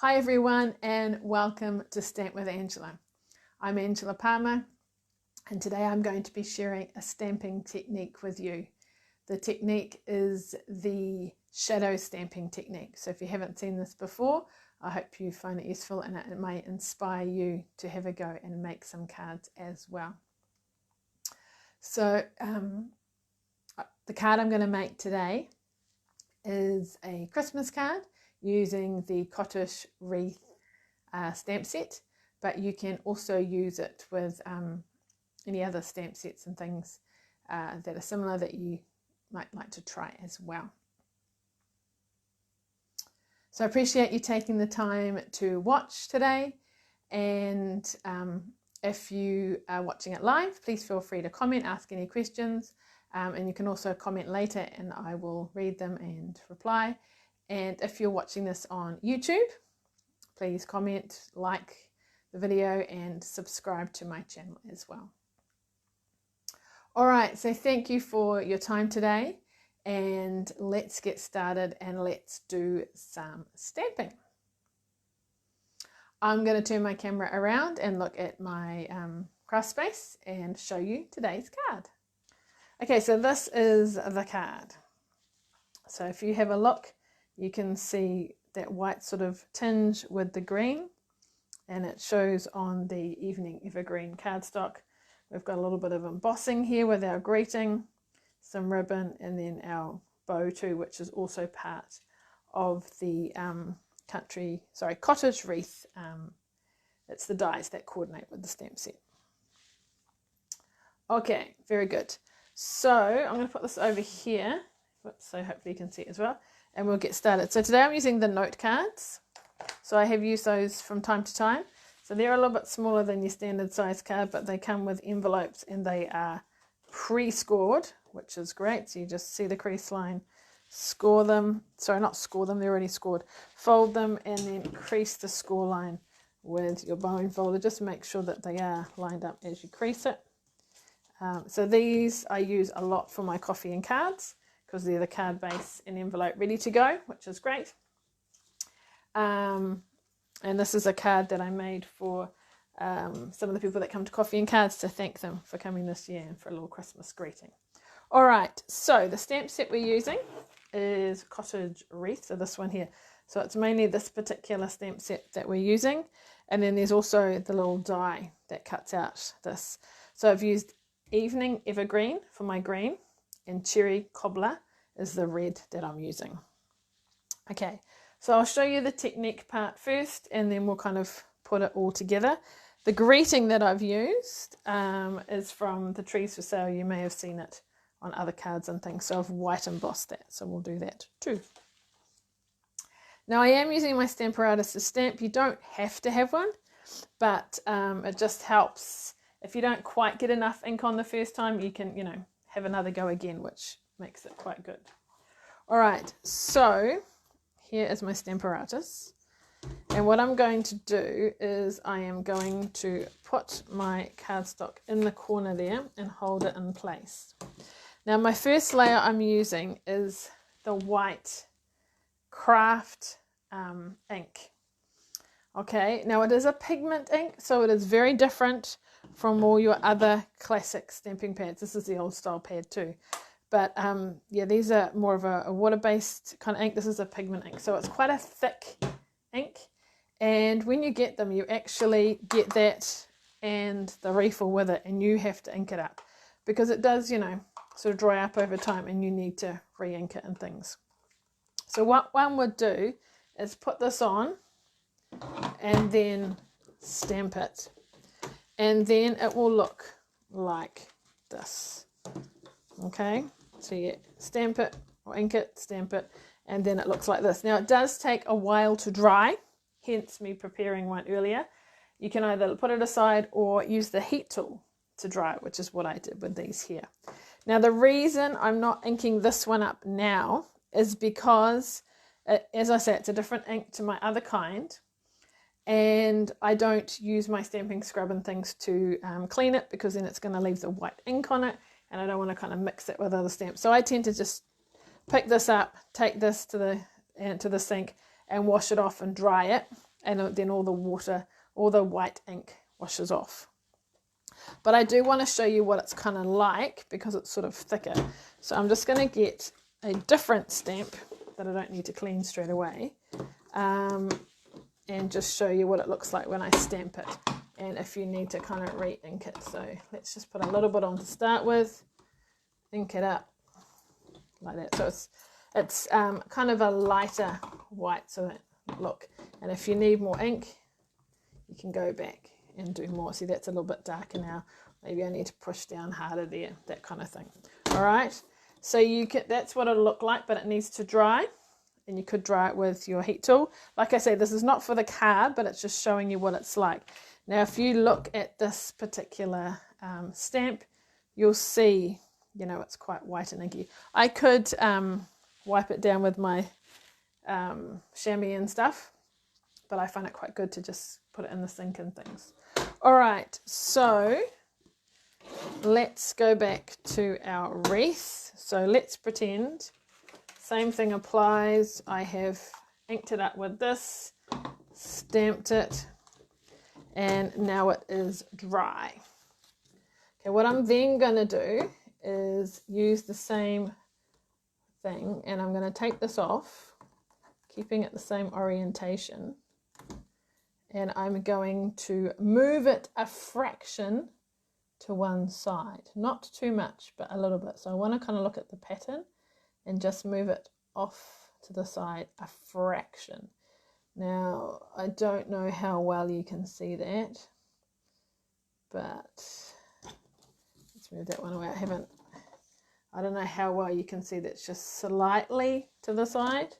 Hi everyone and welcome to Stamp with Angela. I'm Angela Palmer and today I'm going to be sharing a stamping technique with you. The technique is the shadow stamping technique. So if you haven't seen this before, I hope you find it useful and it may inspire you to have a go and make some cards as well. So the card I'm going to make today is a Christmas card using the Cottage Wreath stamp set, but you can also use it with any other stamp sets and things that are similar that you might like to try as well. So I appreciate you taking the time to watch today, and if you are watching it live, please feel free to comment, ask any questions, and you can also comment later and I will read them and reply. And if you're watching this on YouTube, please comment, like the video and subscribe to my channel as well. All right, so thank you for your time today and let's get started and let's do some stamping. I'm going to turn my camera around and look at my craft space and show you today's card. Okay, so this is the card. So if you have a look, you can see that white sort of tinge with the green, and it shows on the Evening Evergreen cardstock. We've got a little bit of embossing here with our greeting, some ribbon, and then our bow too, which is also part of the Cottage Wreath. It's the dies that coordinate with the stamp set. Okay, very good. So I'm going to put this over here, so hopefully you can see it as well. And we'll get started. So today I'm using the note cards. So I have used those from time to time. So they're a little bit smaller than your standard size card, but they come with envelopes and they are pre-scored, which is great. So you just see the crease line, score them. Sorry, not score them, they're already scored. Fold them and then crease the score line with your bone folder. Just make sure that they are lined up as you crease it. So these I use a lot for my coffee and cards, because they're the card base and envelope ready to go, which is great. And this is a card that I made for some of the people that come to Coffee and Cards to thank them for coming this year and for a little Christmas greeting. All right, so the stamp set we're using is Cottage Wreaths, so this one here. So it's mainly this particular stamp set that we're using. And then there's also the little die that cuts out this. So I've used Evening Evergreen for my green, and Cherry Cobbler is the red that I'm using. Okay, so I'll show you the technique part first and then we'll kind of put it all together. The greeting that I've used is from the Trees for Sale. You may have seen it on other cards and things, so I've white embossed that, so we'll do that too. Now I am using my Stamparatus to stamp. You don't have to have one, but it just helps. If you don't quite get enough ink on the first time, you can, have another go again, which makes it quite good. All right, so here is my Stamparatus. And what I'm going to do is I am going to put my cardstock in the corner there and hold it in place. Now my first layer I'm using is the white craft ink. Okay, now it is a pigment ink, so it is very different from all your other classic stamping pads. This is the old style pad too. But yeah, these are more of a water-based kind of ink. This is a pigment ink, so it's quite a thick ink. And when you get them, you actually get that and the refill with it, and you have to ink it up because it does, sort of dry up over time and you need to re-ink it and things. So what one would do is put this on and then stamp it. And then it will look like this. Okay, so you stamp it or ink it, stamp it, and then it looks like this. Now it does take a while to dry, hence me preparing one earlier. You can either put it aside or use the heat tool to dry it, which is what I did with these here. Now the reason I'm not inking this one up now is because, as I say, it's a different ink to my other kind. And I don't use my stamping scrub and things to clean it, because then it's going to leave the white ink on it and I don't want to kind of mix it with other stamps. So I tend to just pick this up, take this to the sink and wash it off and dry it. and then all the water, all the white ink washes off. But I do want to show you what it's kind of like because it's sort of thicker. So I'm just going to get a different stamp that I don't need to clean straight away, and just show you what it looks like when I stamp it, and if you need to kind of re-ink it. So let's just put a little bit on to start with, ink it up like that. So it's kind of a lighter white, so that look, and if you need more ink you can go back and do more. See, that's a little bit darker now, maybe I need to push down harder there, that kind of thing. All right, so that's what it'll look like, but it needs to dry, and you could dry it with your heat tool. Like I say, this is not for the card, but it's just showing you what it's like. Now if you look at this particular stamp, you'll see, you know, it's quite white and inky. I could wipe it down with my chamois and stuff, but I find it quite good to just put it in the sink and things. All right, so let's go back to our wreath. So let's pretend same thing applies. I have inked it up with this, stamped it, and now it is dry. Okay, what I'm then going to do is use the same thing, and I'm going to take this off, keeping it the same orientation, and I'm going to move it a fraction to one side, not too much, but a little bit. So I want to kind of look at the pattern and just move it off to the side a fraction. Now I don't know how well you can see that, but let's move that one away. I don't know how well you can see that's just slightly to the side,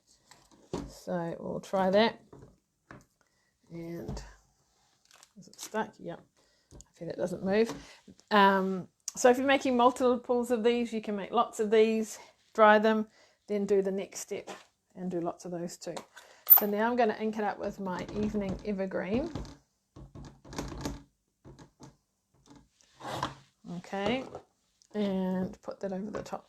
so we'll try that. And is it stuck? Yep. Hopefully that doesn't move. So if you're making multiples of these, you can make lots of these, dry them, then do the next step and do lots of those too. So now I'm going to ink it up with my Evening Evergreen. Okay, and put that over the top.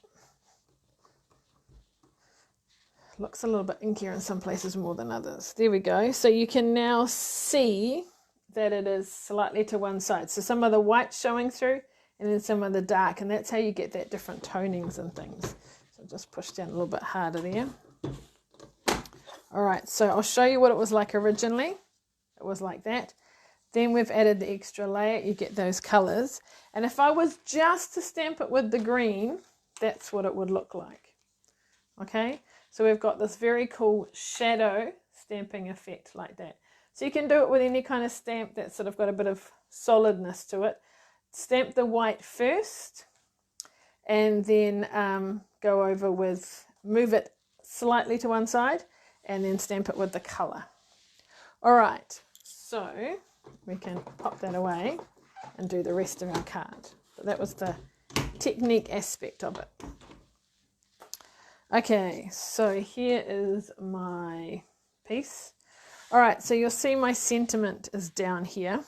Looks a little bit inkier in some places more than others. There we go. So you can now see that it is slightly to one side. So some of the white showing through and then some of the dark, and that's how you get that different tonings and things. So just push down a little bit harder there. All right, so I'll show you what it was like originally. It was like that. Then we've added the extra layer, you get those colors. And if I was just to stamp it with the green, that's what it would look like. Okay, so we've got this very cool shadow stamping effect like that. So you can do it with any kind of stamp that's sort of got a bit of solidness to it. Stamp the white first, and then go over with, move it slightly to one side, and then stamp it with the color. All right, so we can pop that away and do the rest of our card. But that was the technique aspect of it. Okay, so here is my piece. All right, so you'll see my sentiment is down here.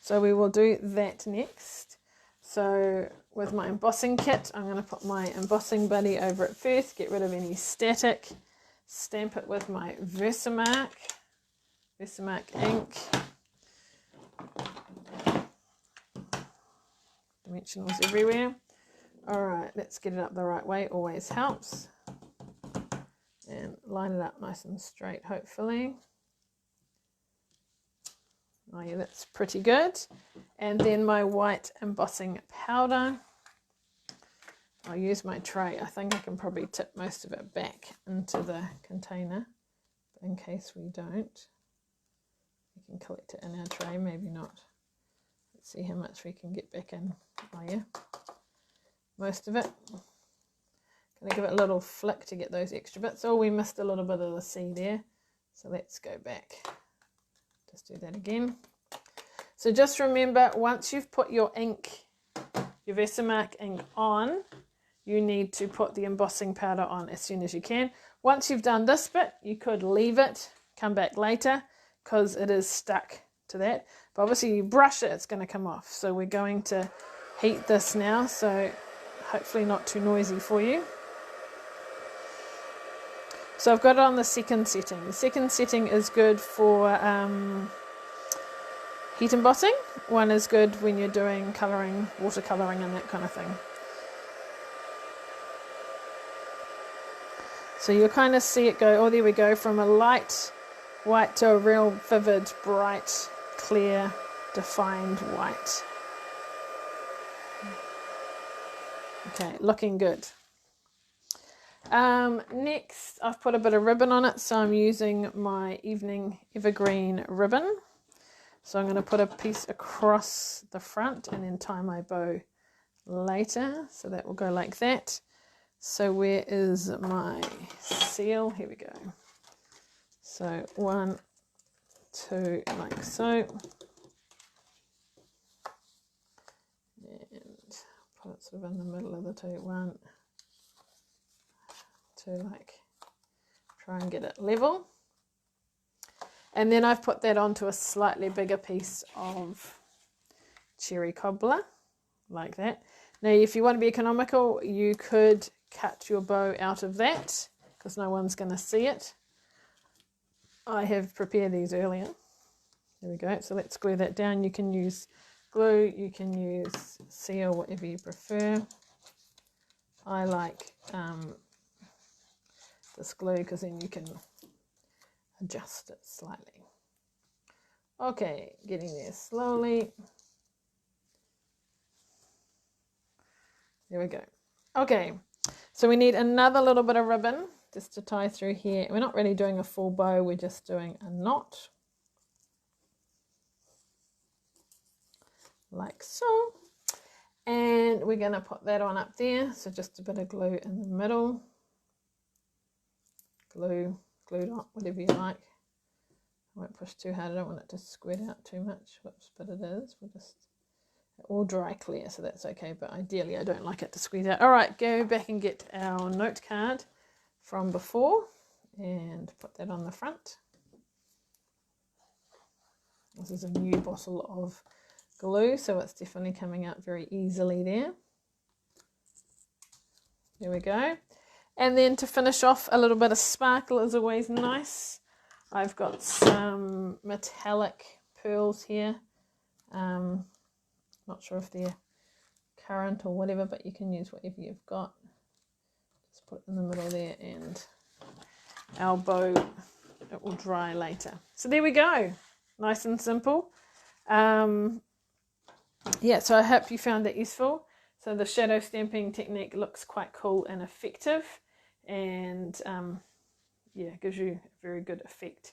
So we will do that next. So with my embossing kit, I'm going to put my embossing buddy over it first, get rid of any static, stamp it with my Versamark ink. Dimensionals everywhere. All right, let's get it up the right way, always helps. And line it up nice and straight, hopefully. Oh yeah, that's pretty good. And then my white embossing powder. I'll use my tray. I think I can probably tip most of it back into the container, but in case we don't, we can collect it in our tray, maybe not. Let's see how much we can get back in. Oh yeah, most of it. Gonna give it a little flick to get those extra bits. Oh, we missed a little bit of the C there, so let's go back. Just do that again. So just remember, once you've put your ink, your Versamark ink on, you need to put the embossing powder on as soon as you can. Once you've done this bit, you could leave it, come back later, because it is stuck to that. But obviously you brush it, it's going to come off. So we're going to heat this now, so hopefully not too noisy for you. So I've got it on the second setting. The second setting is good for heat embossing. One is good when you're doing colouring, watercolouring and that kind of thing. So you'll kind of see it go, oh there we go, from a light white to a real vivid, bright, clear, defined white. Okay, looking good. Next, I've put a bit of ribbon on it, so I'm using my Evening Evergreen ribbon. So I'm going to put a piece across the front and then tie my bow later. So that will go like that. So where is my seal? Here we go. So 1, 2, like so. And put it sort of in the middle of the two. 1, 2, like, try and get it level. And then I've put that onto a slightly bigger piece of cherry cobbler, like that. Now, if you want to be economical, you could cut your bow out of that, because no one's going to see it. I have prepared these earlier. There we go. So let's glue that down. You can use glue, you can use seal, whatever you prefer. I like this glue because then you can adjust it slightly. Okay, getting there slowly. There we go. Okay, so we need another little bit of ribbon just to tie through here. We're not really doing a full bow, we're just doing a knot. Like so. And we're going to put that on up there. So just a bit of glue in the middle. Glue dot, whatever you like. I won't push too hard, I don't want it to squid out too much. Whoops, but it is. We'll just, it will dry clear, so that's okay, but ideally I don't like it to squeeze out. All right, go back and get our note card from before and put that on the front. This is a new bottle of glue, so it's definitely coming out very easily there. There we go. And then to finish off, a little bit of sparkle is always nice. I've got some metallic pearls here. Not sure if they're currant or whatever, but you can use whatever you've got. Just put it in the middle there, and our bow, it will dry later. So there we go. Nice and simple. Yeah, so I hope you found that useful. So the shadow stamping technique looks quite cool and effective, and yeah, gives you a very good effect.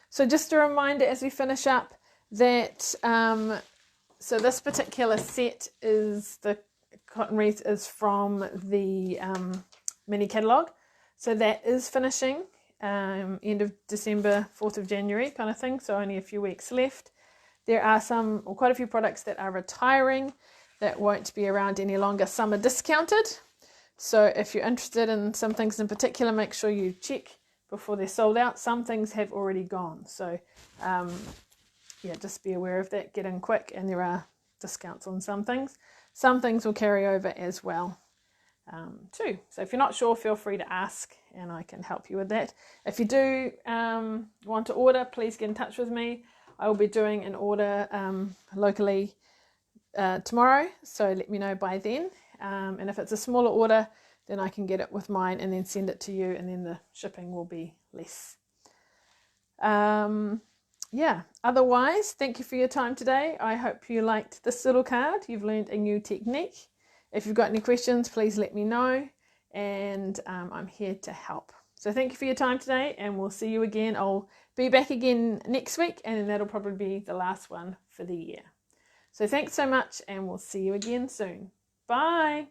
So just a reminder as we finish up that so this particular set is, the cotton wreath is from the mini catalogue. So that is finishing end of December, 4th of January kind of thing. So only a few weeks left. There are some, or quite a few products that are retiring that won't be around any longer. Some are discounted. So if you're interested in some things in particular, make sure you check before they're sold out. Some things have already gone. So yeah, just be aware of that. Get in quick, and there are discounts on some things. Some things will carry over as well too. So if you're not sure, feel free to ask and I can help you with that. If you do want to order, please get in touch with me. I will be doing an order locally tomorrow, so let me know by then. And if it's a smaller order, then I can get it with mine and then send it to you, and then the shipping will be less. Yeah, otherwise, thank you for your time today. I hope you liked this little card. You've learned a new technique. If you've got any questions, please let me know, and I'm here to help. So thank you for your time today, and we'll see you again. I'll be back again next week, and then that'll probably be the last one for the year. So thanks so much, and we'll see you again soon. Bye.